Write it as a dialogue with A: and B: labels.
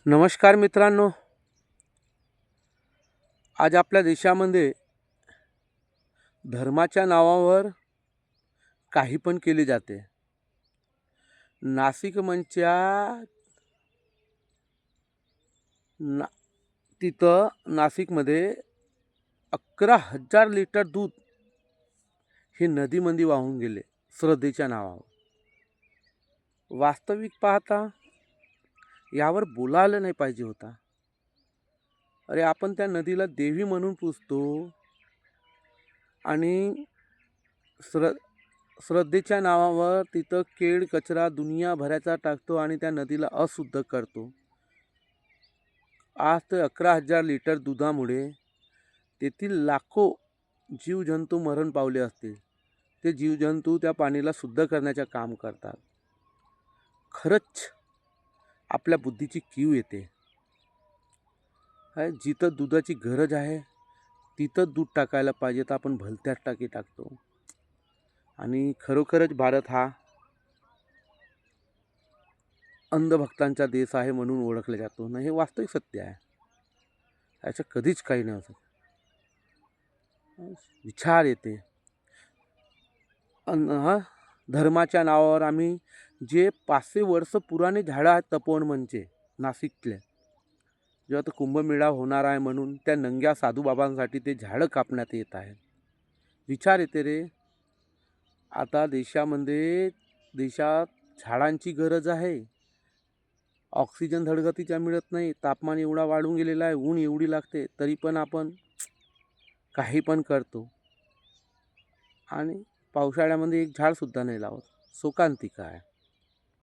A: नमस्कार मित्रांनो. आज आपल्या देशामध्ये धर्माच्या नावावर काही पण केले जाते. नाशिक मनच्या ना तिथं नाशिकमध्ये 11,000 लिटर दूध हे नदीमध्ये वाहून गेले श्रद्धेच्या नावावर. वास्तविक पाहता यावर बोलायला नाही पाहिजे होता. अरे आपण त्या नदीला देवी म्हणून पूजतो आणि श्रद्धेच्या नावावर तिथं केड कचरा दुनियाभराचा टाकतो आणि त्या नदीला अशुद्ध करतो. आज तर 11,000 लिटर दुधामुळे तेथील लाखो जीवजंतू मरण पावले असतील. ते जीवजंतू त्या पाणीला शुद्ध करण्याचं काम करतात. खरंच आपल्या बुद्धीची कीव येते. जिथं दुधाची गरज आहे तिथं दूध टाकायला पाहिजे, तर आपण भलत्याच टाकी टाकतो. आणि खरोखरच भारत हा अंधभक्तांचा देश आहे म्हणून ओळखला जातो. नाही, हे वास्तविक सत्य आहे. याचं कधीच काही नाही असं विचार येते. धर्माच्या नावावर आम्ही जे 500 वर्ष पुराणे झाडं आहेत तपोवन म्हणजे नाशिकले, जेव्हा तर कुंभमेळा होणार आहे म्हणून त्या नंग्या साधूबाबांसाठी ते झाडं कापण्यात येत आहे. विचार येते रे. आता देशात झाडांची गरज आहे. ऑक्सिजन धडगतीच्या मिळत नाही. तापमान एवढा वाढून गेलेला आहे. ऊन एवढी लागते, तरी पण आपण काही पण करतो. आणि पावसाळ्यामध्ये एक झाडसुद्धा नाही लावत. शोकांतिका आहे.